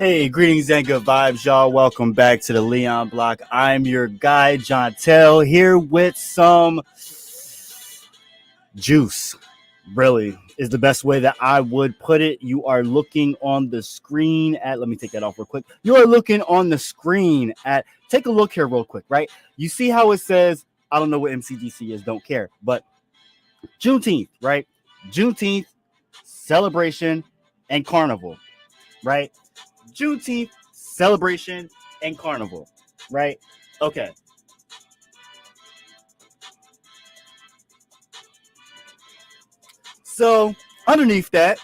Hey, greetings and good vibes, y'all. Welcome back to the Leon Block. I'm your guy, John Tell, here with some juice. Really is the best way that I would put it. You are looking on the screen at, let me take that off real quick. You are looking on the screen at, take a look here real quick, right? You see how it says, I don't know what MCDC is, don't care, but Juneteenth, right? Juneteenth, celebration, and carnival, right? Juneteenth, celebration, and carnival, right? Okay. So underneath that,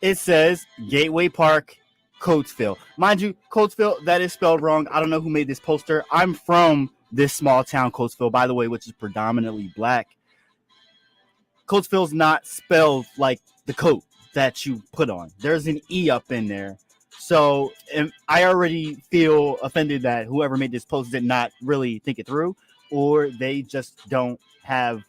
it says Gateway Park, Coatesville. Mind you, Coatesville, that is spelled wrong. I don't know who made this poster. I'm from this small town, Coatesville, by the way, which is predominantly black. Coatesville's not spelled like the coat that you put on. There's an E up in there. So I already feel offended that whoever made this post did not really think it through, or they just don't have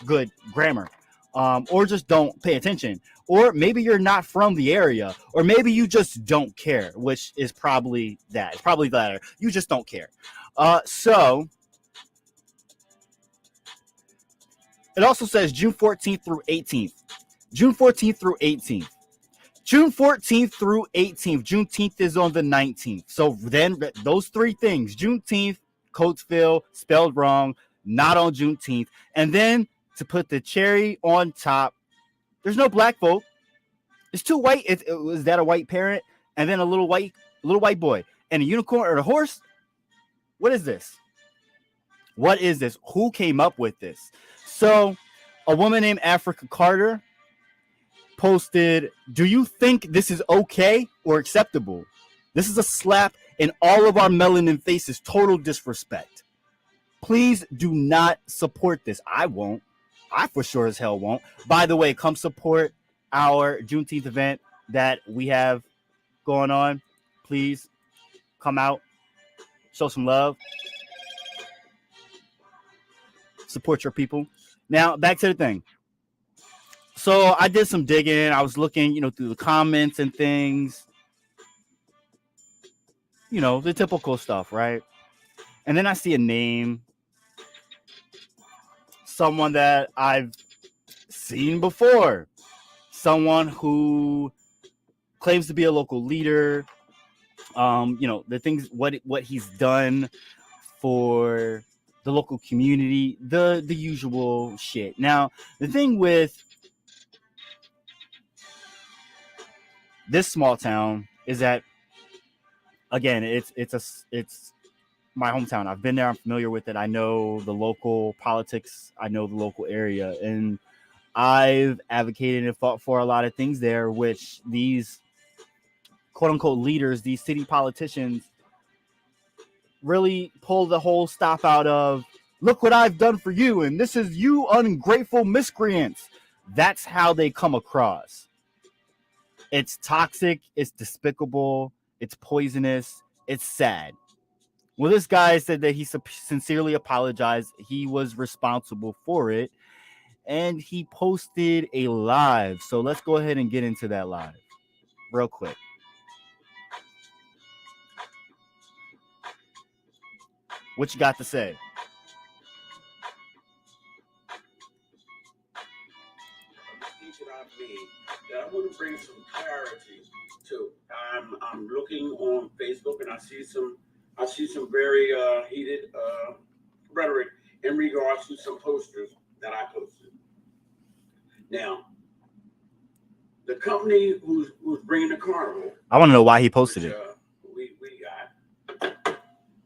good grammar, or just don't pay attention, or maybe you're not from the area, or maybe you just don't care, which is probably that. It's probably the latter. You just don't care. So it also says June 14th through 18th. June 14th through 18th. June 14th through 18th. Juneteenth is on the 19th. So then those three things, Juneteenth, Coatesville, spelled wrong, not on Juneteenth. And then to put the cherry on top, there's no black folk. It's two white. Was that a white parent? And then a little white boy. And a unicorn or a horse? What is this? What is this? Who came up with this? So a woman named Africa Carter posted, do you think this is okay or acceptable? This is a slap in all of our melanin faces. Total disrespect. Please do not support this. I won't. I for sure as hell won't. By the way, come support our Juneteenth event that we have going on. Please come out, show some love, support your people. Now, back to the thing. So I did some digging. I was looking, through the comments and things, the typical stuff, right? And then I see a name, someone that I've seen before, someone who claims to be a local leader. The things, what he's done for the local community, the usual shit. Now, the thing with this small town is that, again, it's my hometown. I've been there. I'm familiar with it. I know the local politics. I know the local area, and I've advocated and fought for a lot of things there, which these quote unquote leaders, these city politicians, really pull the whole stop out of, look what I've done for you, and this is you ungrateful miscreants. That's how they come across. It's toxic, it's despicable, it's poisonous, it's sad. Well, this guy said that he sincerely apologized. He was responsible for it, and he posted a live. So let's go ahead and get into that live real quick. What you got to say? I want to bring some clarity to. I'm looking on Facebook and I see some very heated rhetoric in regards to some posters that I posted. Now, the company who's bringing the carnival, I want to know why he posted it. We got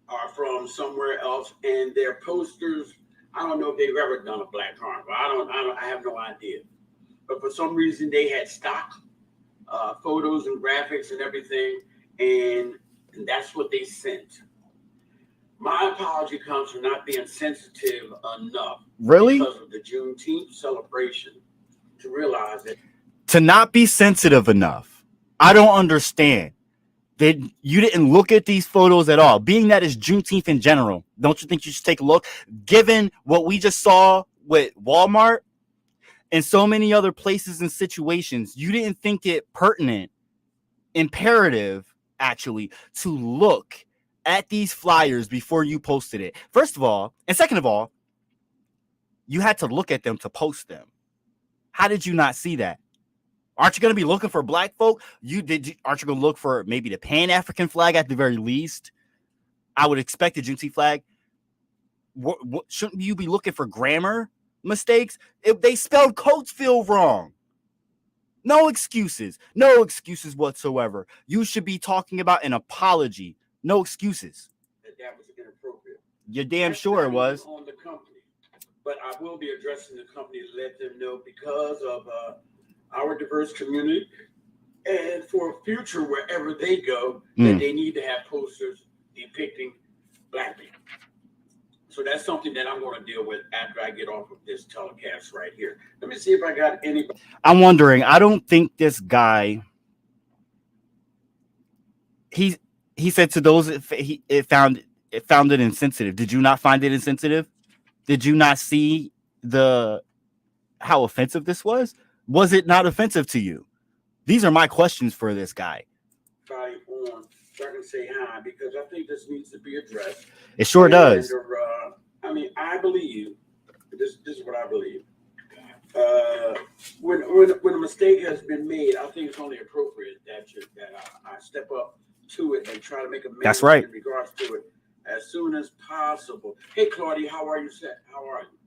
are from somewhere else, and their posters. I don't know if they've ever done a black carnival. I have no idea. But for some reason, they had stock photos and graphics and everything, and that's what they sent. My apology comes from not being sensitive enough. Really? Because of the Juneteenth celebration to realize that. To not be sensitive enough. I don't understand. You didn't look at these photos at all. Being that it's Juneteenth in general, don't you think you should take a look? Given what we just saw with Walmart, and so many other places and situations, you didn't think it pertinent imperative, actually, to look at these flyers before you posted it. First of all, and second of all, you had to look at them to post them. How did you not see that? Aren't you going to be looking for black folk? Aren't you going to look for maybe the Pan-African flag at the very least? I would expect the Juneteenth flag. What shouldn't you be looking for grammar mistakes? If they spelled Coatesville wrong. No excuses. No excuses whatsoever. You should be talking about an apology. No excuses. That was inappropriate. You're damn sure it was. On the company, but I will be addressing the company to let them know because of our diverse community, and for future wherever they go, that they need to have posters depicting black people. So that's something that I'm going to deal with after I get off of this telecast right here. Let me see if I got anybody. I'm wondering. I don't think this guy. He said to those it found it insensitive. Did you not find it insensitive? Did you not see how offensive this was? Was it not offensive to you? These are my questions for this guy. On so I can say hi because I think this needs to be addressed. It sure does. I mean, I believe this is what I believe. When a mistake has been made, I think it's only appropriate that I step up to it and try to make amends. That's right. In regards to it as soon as possible. Hey, Claudia, how are you? How are you?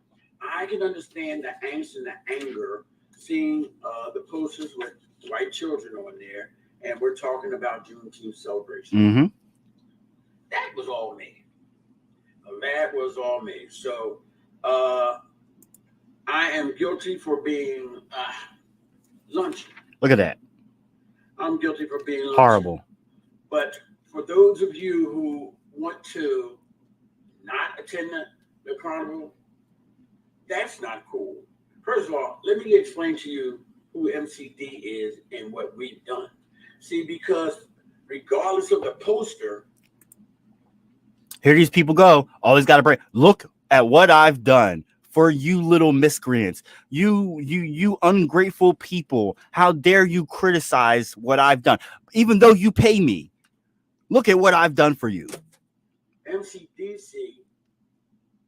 I can understand the angst and the anger seeing the posters with white children on there, and we're talking about Juneteenth celebration. Mm-hmm. That was all me. That was all me. So I am guilty for being lunch. Look at that. I'm guilty for being lunch. Horrible. But for those of you who want to not attend the carnival, that's not cool. First of all, let me explain to you who MCD is and what we've done. See, because regardless of the poster, here these people go. Always got to break. Look at what I've done for you little miscreants. You ungrateful people. How dare you criticize what I've done? Even though you pay me. Look at what I've done for you. MCDC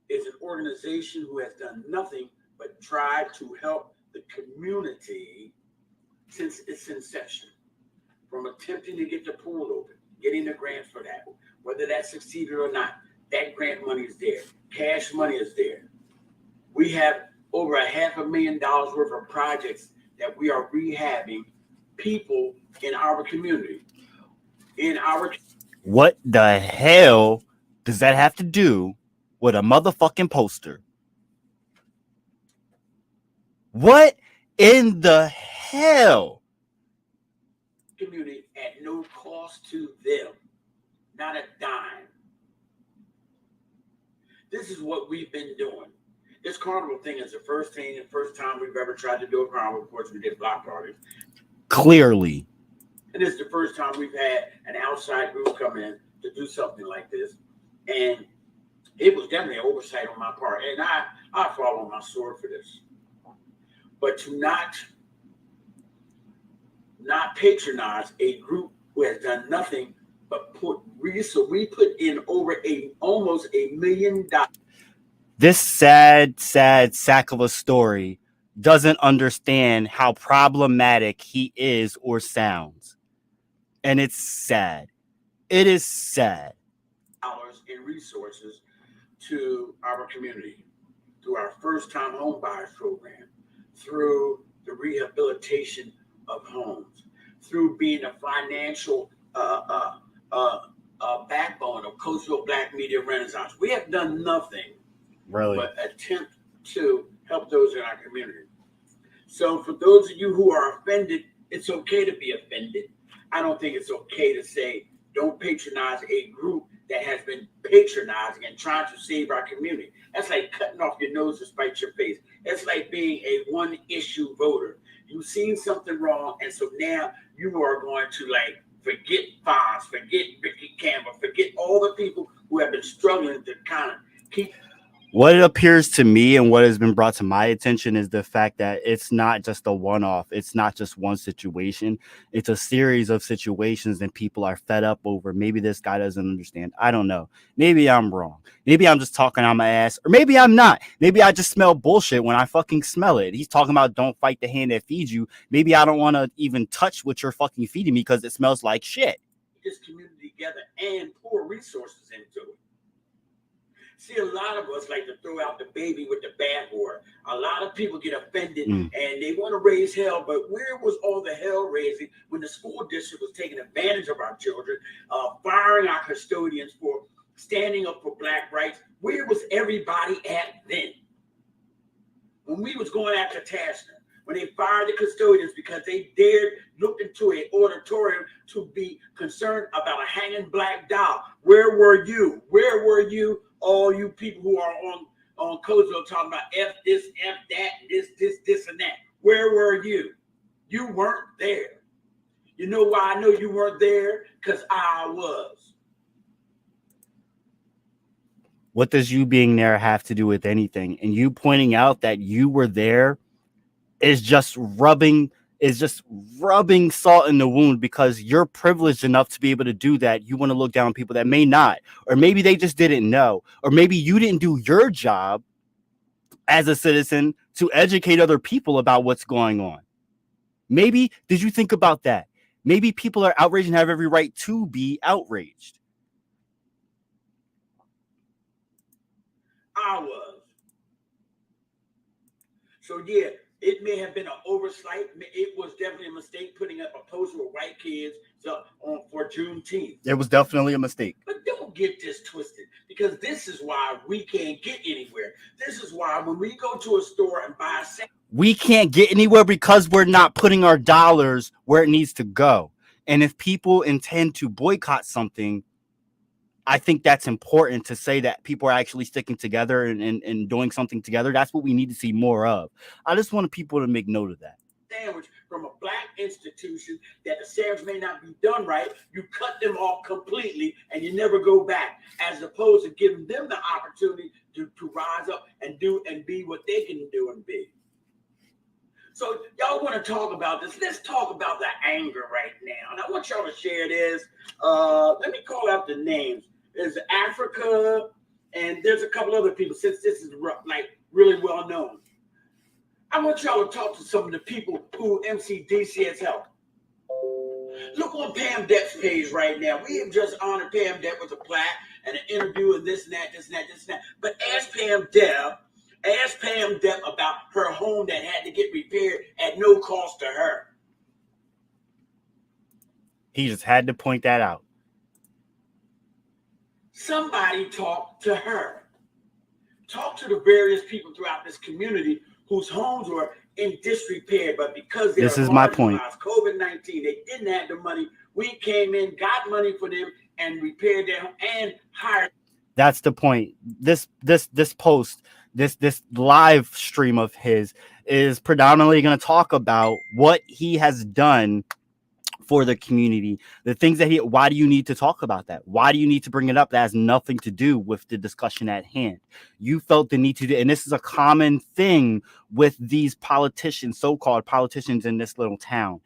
is an organization who has done nothing but try to help the community since its inception. From attempting to get the pool open, getting the grants for that, whether that succeeded or not, that grant money is there. Cash money is there. We have over $500,000 worth of projects that we are rehabbing people in our community. What the hell does that have to do with a motherfucking poster? What in the hell? Community at no cost to them, not a dime. This is what we've been doing. This carnival thing is the first time we've ever tried to do a carnival. Of course, we did block parties. Clearly. And this is the first time we've had an outside group come in to do something like this. And it was definitely an oversight on my part. And I fall on my sword for this. But to not patronize a group who has done nothing but we put in over almost $1 million. This sad sack of a story doesn't understand how problematic he is or sounds. And it's sad. It is sad. Dollars in resources to our community through our first-time home buyers program, through the rehabilitation of homes, through being a financial backbone of Coatesville Black Media Renaissance. We have done nothing but attempt to help those in our community. So for those of you who are offended, it's okay to be offended. I don't think it's okay to say don't patronize a group that has been patronizing and trying to save our community. That's like cutting off your nose to spite your face. That's like being a one-issue voter. You've seen something wrong, and so now you are going to forget Fonz, forget Ricky Campbell, forget all the people who have been struggling to kind of keep. What it appears to me and what has been brought to my attention is the fact that it's not just a one-off. It's not just one situation. It's a series of situations that people are fed up over. Maybe this guy doesn't understand. I don't know. Maybe I'm wrong. Maybe I'm just talking on my ass, or maybe I'm not. Maybe I just smell bullshit when I fucking smell it. He's talking about don't fight the hand that feeds you. Maybe I don't want to even touch what you're fucking feeding me because it smells like shit. This community together and pour resources into it. See, a lot of us like to throw out the baby with the bathwater. A lot of people get offended and they want to raise hell, but where was all the hell raising when the school district was taking advantage of our children, firing our custodians for standing up for Black rights? Where was everybody at then? When we was going after Tasker, when they fired the custodians because they dared look into an auditorium to be concerned about a hanging Black doll. Where were you? Where were you? All you people who are on Coatesville talking about F this, F that, this, and that. Where were you? You weren't there. You know why I know you weren't there? Because I was. What does you being there have to do with anything? And you pointing out that you were there is just rubbing salt in the wound because you're privileged enough to be able to do that. You want to look down on people that may not, or maybe they just didn't know, or maybe you didn't do your job as a citizen to educate other people about what's going on. Maybe, did you think about that? Maybe people are outraged and have every right to be outraged. I was. So yeah, it may have been an oversight. It was definitely a mistake putting up a poster with white kids for Juneteenth. It was definitely a mistake. But don't get this twisted, because this is why we can't get anywhere. This is why when we go to a store and buy a sandwich, we can't get anywhere because we're not putting our dollars where it needs to go. And if people intend to boycott something, I think that's important to say that people are actually sticking together and doing something together. That's what we need to see more of. I just want people to make note of that. Sandwich from a Black institution that the sandwich may not be done right, you cut them off completely and you never go back, as opposed to giving them the opportunity to rise up and do and be what they can do and be. So y'all want to talk about this? Let's talk about the anger right now. And I want y'all to share this. Let me call out the names. There's Africa, and there's a couple other people, since this is like really well known. I want y'all to talk to some of the people who MCDC has helped. Look on Pam Depp's page right now. We have just honored Pam Depp with a plaque and an interview and this and that. But ask Pam Depp about her home that had to get repaired at no cost to her. He just had to point that out. Somebody talk to her. Talk to the various people throughout this community whose homes were in disrepair, but because they this is my point. COVID-19, they didn't have the money. We came in, got money for them, and repaired them and hired. That's the point. This post, this live stream of his is predominantly going to talk about what he has done for the community, the things that why do you need to talk about that? Why do you need to bring it up? That has nothing to do with the discussion at hand. You felt the need to do, and this is a common thing with these politicians, so-called politicians in this little town.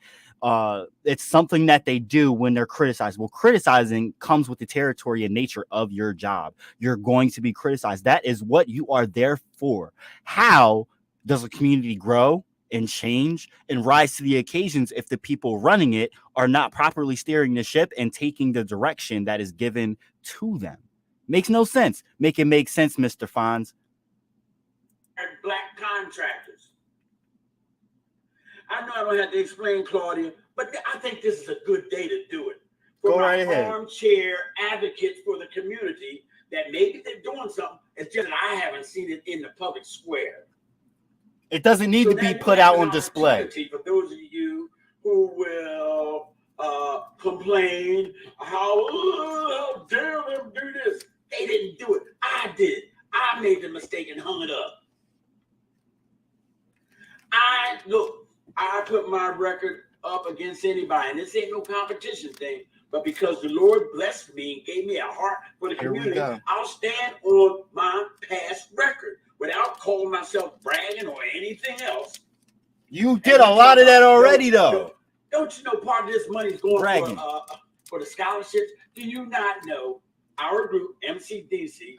It's something that they do when they're criticized. Well, criticizing comes with the territory and nature of your job. You're going to be criticized. That is what you are there for. How does a community grow and change and rise to the occasions if the people running it are not properly steering the ship and taking the direction that is given to them? Makes no sense. Make it make sense, Mr. Fonz. Black contractors. I know I don't have to explain, Claudia, but I think this is a good day to do it. For Go my right ahead. Armchair advocates for the community that maybe they're doing something. It's just that I haven't seen it in the public square. It doesn't need to be put out on display. For those of you who will complain, how dare them do this? They didn't do it. I did. I made the mistake and hung it up. I put my record up against anybody, and this ain't no competition thing. But because the Lord blessed me and gave me a heart for the community, I'll stand on my past record. myself bragging or anything else. You did a lot of that already, though. Don't you know part of this money is going Bragging. for the scholarships? Do you not know our group, MCDC,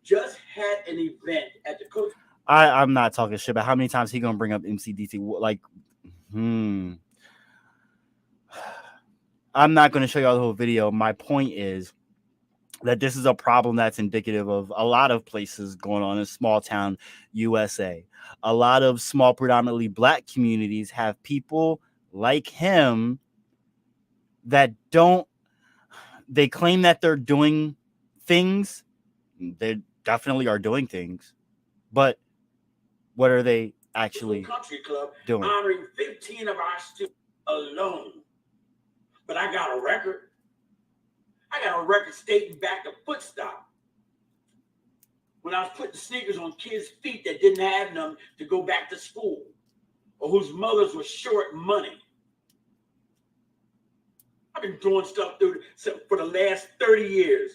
just had an event at the Coatesville? I'm not talking shit, but how many times he gonna bring up MCDC? Like, I'm not gonna show y'all the whole video. My point is that this is a problem that's indicative of a lot of places going on in small town USA. A lot of small, predominantly black communities have people like him that they claim that they're doing things. They definitely are doing things, but what are they actually country club doing? Honoring 15 of our students alone. But I got a record. I got a record stating back to Footstop. When I was putting sneakers on kids' feet that didn't have them to go back to school or whose mothers were short money. I've been doing stuff for the last 30 years.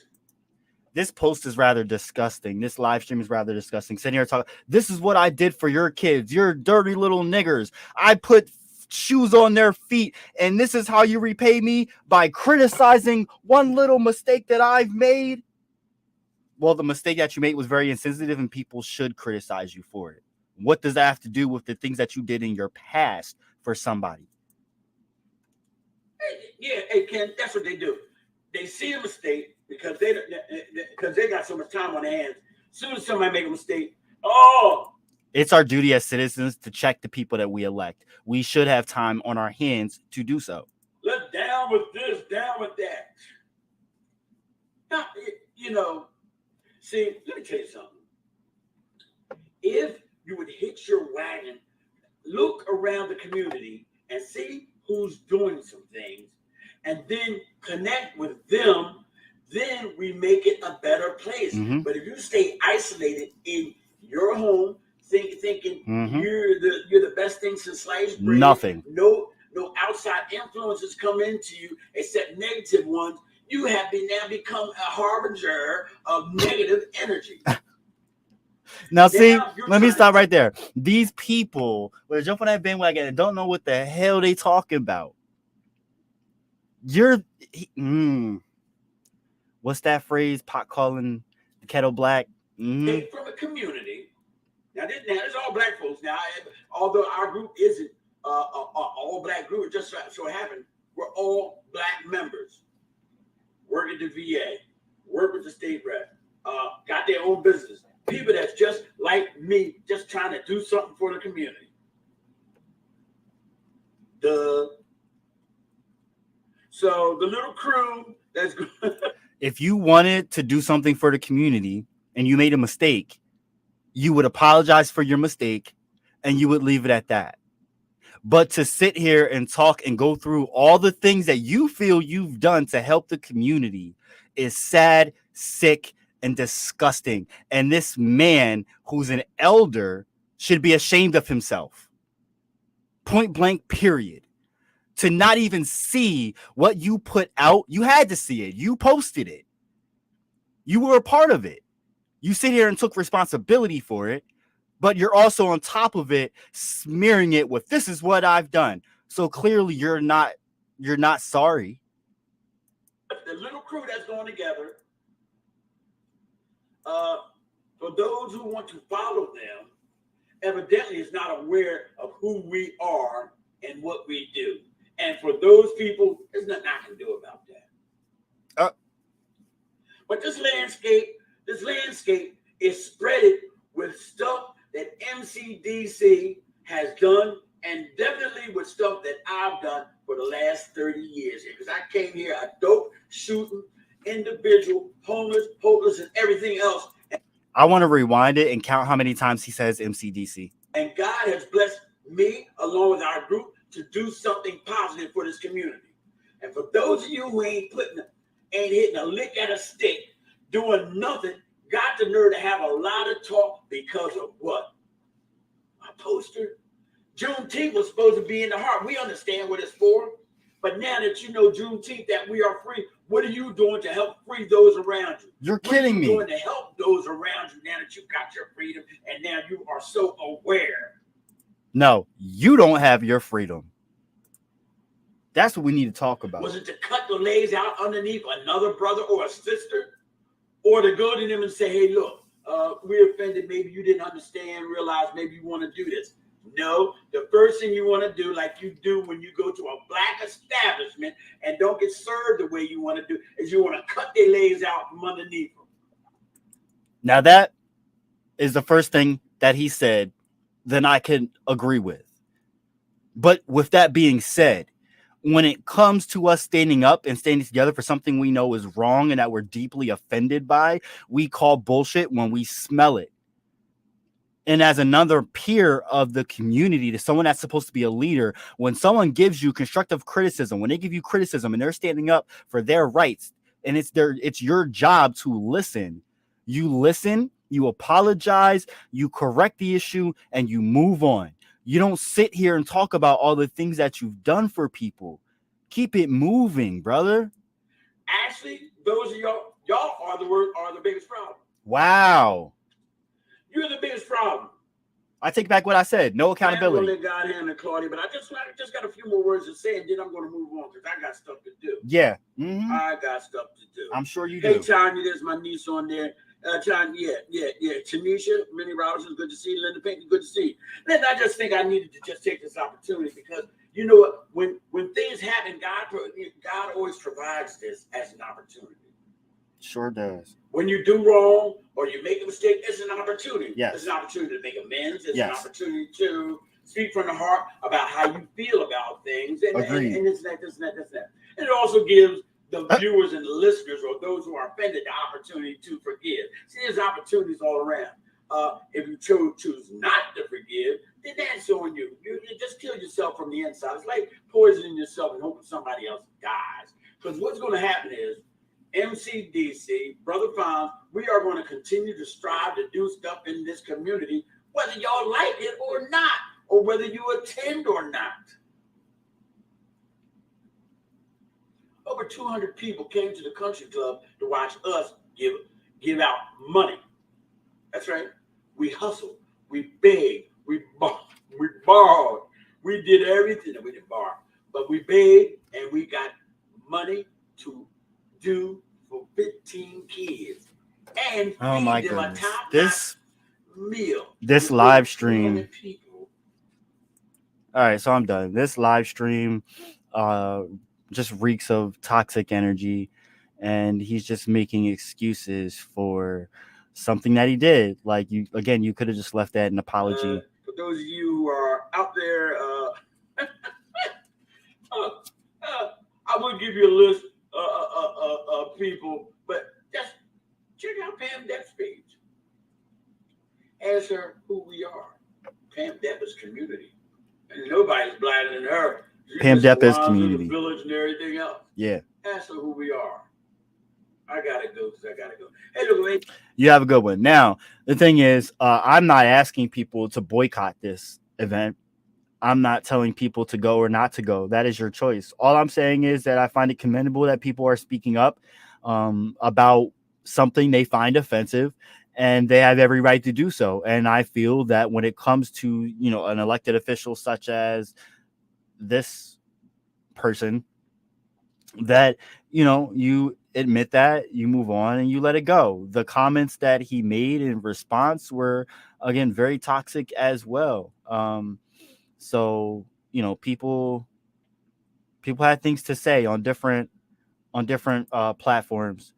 This post is rather disgusting. This live stream is rather disgusting. Sitting here talking, this is what I did for your kids. You're dirty little niggers. I put shoes on their feet, and this is how you repay me by criticizing one little mistake that I've made. Well, the mistake that you made was very insensitive, and people should criticize you for it. What does that have to do with the things that you did in your past for somebody? Hey, Ken, that's what they do. They see a mistake because they got so much time on their hands. As soon as somebody make a mistake, it's our duty as citizens to check the people that we elect. We should have time on our hands to do so. Let's down with this, down with that. Now, see, let me tell you something. If you would hitch your wagon, look around the community and see who's doing some things, and then connect with them, then we make it a better place. Mm-hmm. But if you stay isolated in your home, thinking mm-hmm. you're the best thing since sliced bread, nothing. No outside influences come into you except negative ones. You have now become a harbinger of negative energy. Now, see, let me stop right there. These people that jump on that bandwagon and don't know what the hell they talking about. What's that phrase? Pot calling the kettle black. Mm-hmm. From a community. Now, this is all black folks. Now, although our group isn't all black group, it just so happened we're all black members. Work at the VA, work with the state rep, got their own business. People that's just like me, just trying to do something for the community. So the little crew that's good. If you wanted to do something for the community and you made a mistake, you would apologize for your mistake and you would leave it at that. But to sit here and talk and go through all the things that you feel you've done to help the community is sad, sick, and disgusting. And this man who's an elder should be ashamed of himself. Point blank, period. To not even see what you put out. You had to see it. You posted it. You were a part of it. You sit here and took responsibility for it, but you're also on top of it, smearing it with, this is what I've done. So clearly you're not sorry. The little crew that's going together, for those who want to follow them, evidently is not aware of who we are and what we do. And for those people, there's nothing I can do about that. But this landscape is spreaded with stuff that MCDC has done, and definitely with stuff that I've done for the last 30 years. Because I came here a dope shooting individual, homeless, hopeless, and everything else. I want to rewind it and count how many times he says MCDC. And God has blessed me, along with our group, to do something positive for this community. And for those of you who ain't hitting a lick at a stick, doing nothing, got the nerve to have a lot of talk because of what? My poster. Juneteenth was supposed to be in the heart. We understand what it's for. But now that you know Juneteenth, that we are free, what are you doing to help free those around you? You're kidding me. What are you doing to help those around you now that you got your freedom and now you are so aware? No, you don't have your freedom. That's what we need to talk about. Was it to cut the legs out underneath another brother or a sister? Or to go to them and say, hey, look, we offended. Maybe you didn't understand, realize maybe you want to do this. No, the first thing you want to do, like you do when you go to a black establishment and don't get served the way you want to do, is you want to cut their legs out from underneath them. Now that is the first thing that he said, then I can agree with. But with that being said, when it comes to us standing up and standing together for something we know is wrong and that we're deeply offended by, we call bullshit when we smell it. And as another peer of the community, to someone that's supposed to be a leader, when someone gives you constructive criticism, when they give you criticism and they're standing up for their rights, and it's your job to listen. You listen, you apologize, you correct the issue, and you move on. You don't sit here and talk about all the things that you've done for people. Keep it moving, brother. Actually, those of y'all are the biggest problem. Wow. You're the biggest problem. I take back what I said. No accountability. I'm going to let God handle Claudia, but I just got a few more words to say, and then I'm going to move on because I got stuff to do. Yeah. I got stuff to do. I'm sure you do. Hey, Tanya, there's my niece on there. Tanya, yeah. Tanisha, Minnie Robinson, good to see you. Linda Pinckney, good to see you. Then I just think I needed to just take this opportunity because you know what? When things happen, God always provides this as an opportunity. Sure does. When you do wrong or you make a mistake, it's an opportunity. Yes. It's an opportunity to make amends. It's yes. an opportunity to speak from the heart about how you feel about things. And this and that. And it also gives the viewers and the listeners or those who are offended the opportunity to forgive. See, there's opportunities all around. If you choose not to forgive, then that's on you. You just kill yourself from the inside. It's like poisoning yourself and hoping somebody else dies. Because what's going to happen is MCDC, Brother Fonz, we are going to continue to strive to do stuff in this community, whether y'all like it or not, or whether you attend or not. Over 200 people came to the country club to watch us give out money. That's right. We hustled. We begged. We borrowed. We did everything. We didn't borrow, but we begged and we got money to do for 15 kids and feed them a top-notch meal. This live stream. All right, so I'm done. This live stream just reeks of toxic energy, and he's just making excuses for something that he did. Like you could have just left that an apology. For those of you who are out there, I will give you a list of people, but just check out Pam Depp's page. Ask her who we are. Pam Depp is community, and nobody's blinder than her. Pam Depp is community. Village and everything else. Yeah. Ask her who we are. I gotta go because I gotta go. Hey, look, man. You have a good one. Now, the thing is, I'm not asking people to boycott this event. I'm not telling people to go or not to go. That is your choice. All I'm saying is that I find it commendable that people are speaking up about something they find offensive, and they have every right to do so. And I feel that when it comes to, an elected official such as this person, that, you admit that, you move on, and you let it go. The comments that he made in response were, again, very toxic as well. So, people had things to say on different platforms,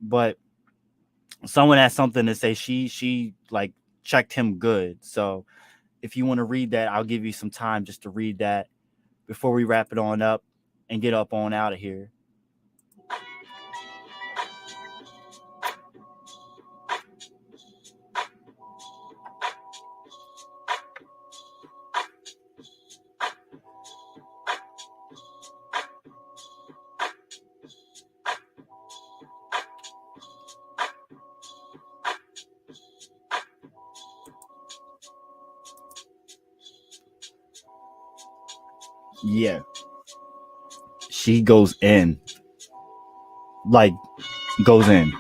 but someone has something to say. She like checked him good. So if you want to read that, I'll give you some time just to read that before we wrap it on up and get up on out of here. Yeah. she goes in. Like, goes in.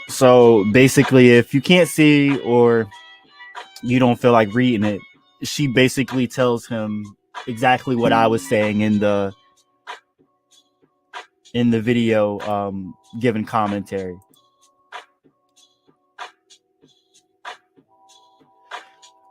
So basically, if you can't see or you don't feel like reading it, she basically tells him exactly what I was saying in the video, giving commentary.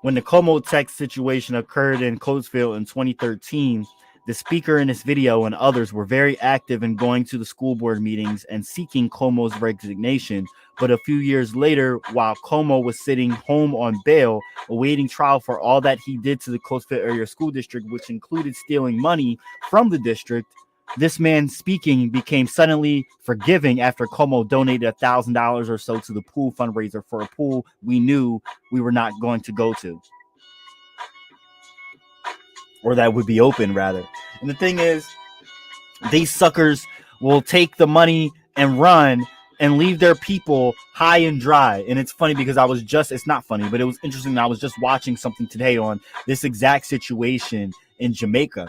When the Como text situation occurred in Coatesville in 2013, the speaker in this video and others were very active in going to the school board meetings and seeking Como's resignation. But a few years later, while Como was sitting home on bail, awaiting trial for all that he did to the Coatesville area school district, which included stealing money from the district, this man speaking became suddenly forgiving after Como donated $1,000 or so to the pool fundraiser for a pool we knew we were not going to go to. Or that would be open, rather. And the thing is, these suckers will take the money and run and leave their people high and dry. And it's funny because it's not funny, but it was interesting. I was just watching something today on this exact situation in Jamaica,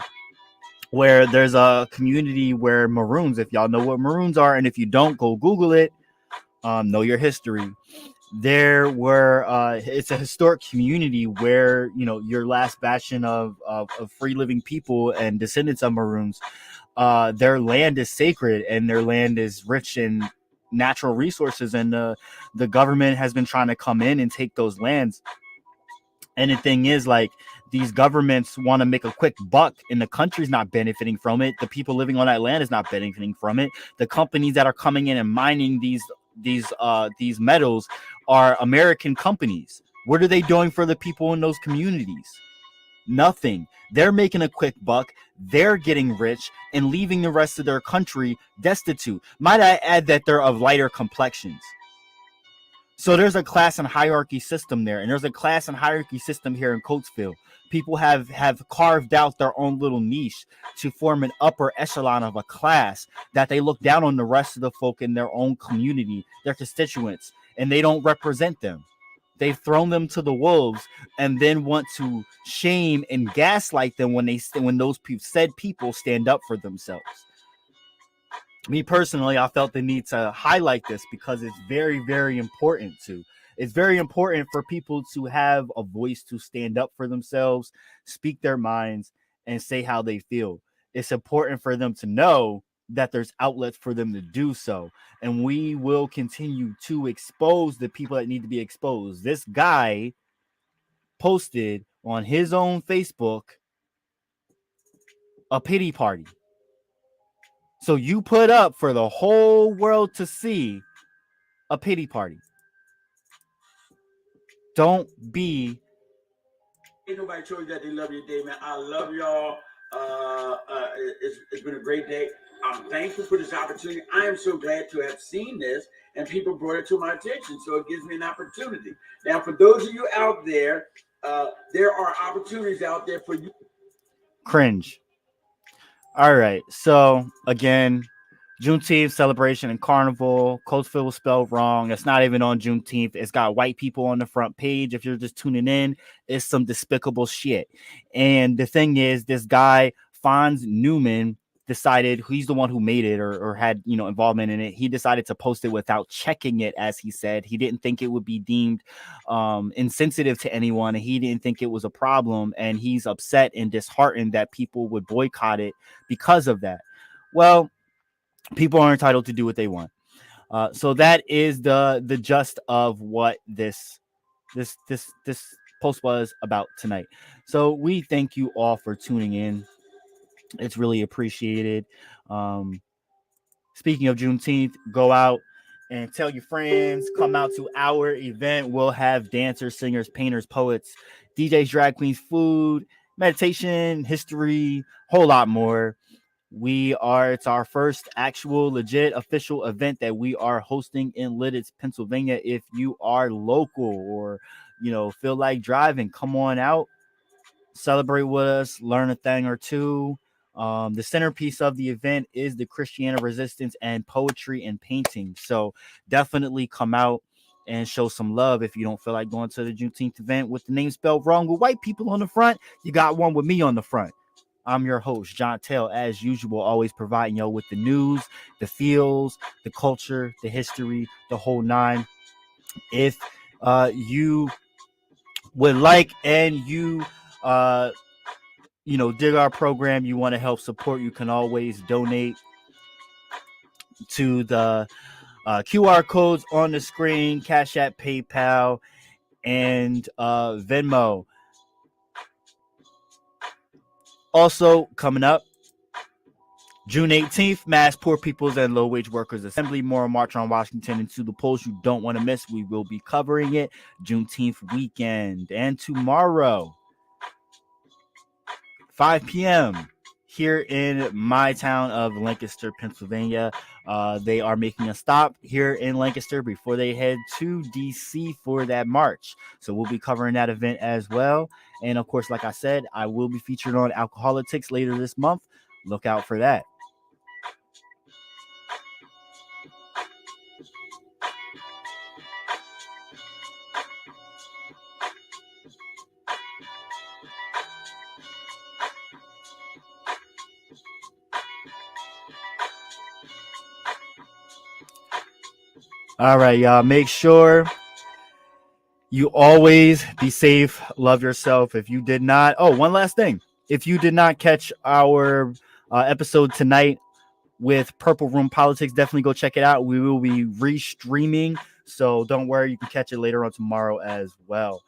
where there's a community where Maroons, if y'all know what Maroons are, and if you don't, go Google it, know your history. There were it's a historic community where, you know, your last bastion of free living people and descendants of Maroons, their land is sacred and their land is rich in natural resources, and the government has been trying to come in and take those lands. And the thing is, like, these governments want to make a quick buck, and the country's not benefiting from it. The people living on that land is not benefiting from it. The companies that are coming in and mining these metals are American companies. What are they doing for the people in those communities? Nothing. They're making a quick buck. They're getting rich and leaving the rest of their country destitute. Might I add that they're of lighter complexions? So there's a class and hierarchy system there, and there's a class and hierarchy system here in Coatesville. People have carved out their own little niche to form an upper echelon of a class that they look down on the rest of the folk in their own community, their constituents, and they don't represent them. They've thrown them to the wolves and then want to shame and gaslight them when those said people stand up for themselves. Me personally, I felt the need to highlight this because it's very, very important It's very important for people to have a voice to stand up for themselves, speak their minds, and say how they feel. It's important for them to know that there's outlets for them to do so. And we will continue to expose the people that need to be exposed. This guy posted on his own Facebook a pity party. So you put up for the whole world to see a pity party. Don't be. Ain't nobody told you that they love you today, man. I love y'all. It's been a great day. I'm thankful for this opportunity. I am so glad to have seen this and people brought it to my attention. So it gives me an opportunity. Now, for those of you out there, there are opportunities out there for you. Cringe. All right. So again, Juneteenth celebration and carnival. Coatesville was spelled wrong. It's not even on Juneteenth. It's got white people on the front page. If you're just tuning in, it's some despicable shit. And the thing is, this guy, Fonz Newman, decided, he's the one who made it or had, you know, involvement in it. He decided to post it without checking it, as he said. He didn't think it would be deemed insensitive to anyone. And he didn't think it was a problem. And he's upset and disheartened that people would boycott it because of that. Well, people are entitled to do what they want. So that is the gist of what this post was about tonight. So we thank you all for tuning in. It's really appreciated. Speaking of Juneteenth, go out and tell your friends, come out to our event. We'll have dancers, singers, painters, poets, DJs, drag queens, food, meditation, history, whole lot more. It's our first actual legit official event that we are hosting in Lidditz, Pennsylvania. If you are local or, you know, feel like driving, come on out, celebrate with us, learn a thing or two. The centerpiece of the event is the Christiana resistance and poetry and painting. So definitely come out. and show some love. If you don't feel like going to the Juneteenth event with the name spelled wrong with white people on the front, you got one with me on the front. I'm your host, John Tell, as usual, always providing y'all with the news, the feels, the culture, the history, the whole nine. If you would like and you dig our program, you want to help support, you can always donate to the QR codes on the screen, Cash App, PayPal, and Venmo. Also coming up, June 18th, Mass Poor People's and Low Wage Workers Assembly, Moral March on Washington and to the polls. You don't want to miss. We will be covering it Juneteenth weekend. And tomorrow, 5 p.m., here in my town of Lancaster, Pennsylvania. They are making a stop here in Lancaster before they head to DC for that march. So we'll be covering that event as well. And of course, like I said, I will be featured on Alcoholics later this month. Look out for that. All right, y'all. Make sure you always be safe. Love yourself. If you did not, one last thing. If you did not catch our episode tonight with Purple Room Politics, definitely go check it out. We will be restreaming, so don't worry. You can catch it later on tomorrow as well.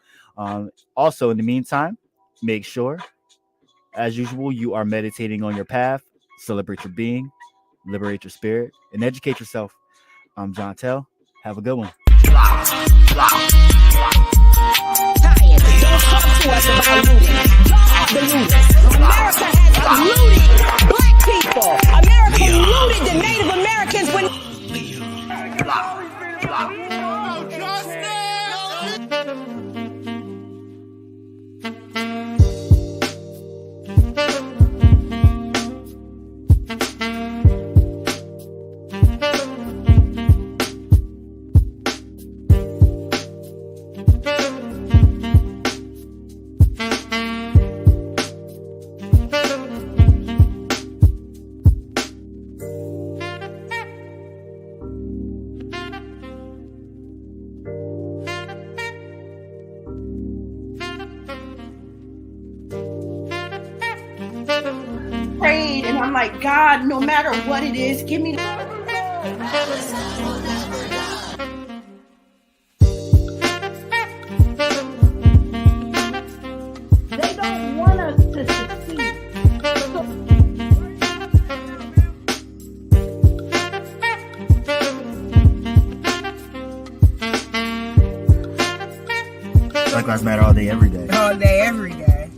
Also, in the meantime, make sure, as usual, you are meditating on your path. Celebrate your being, liberate your spirit, and educate yourself. I'm John Tell. Have a good one. Don't talk to us about looting. Y'all are the looters. America has looted black people. America looted the Native Americans when... prayed, and I'm like, God, no matter what it is, give me They don't want us to succeed. Black Lives Matter all day, every day. All day, every day.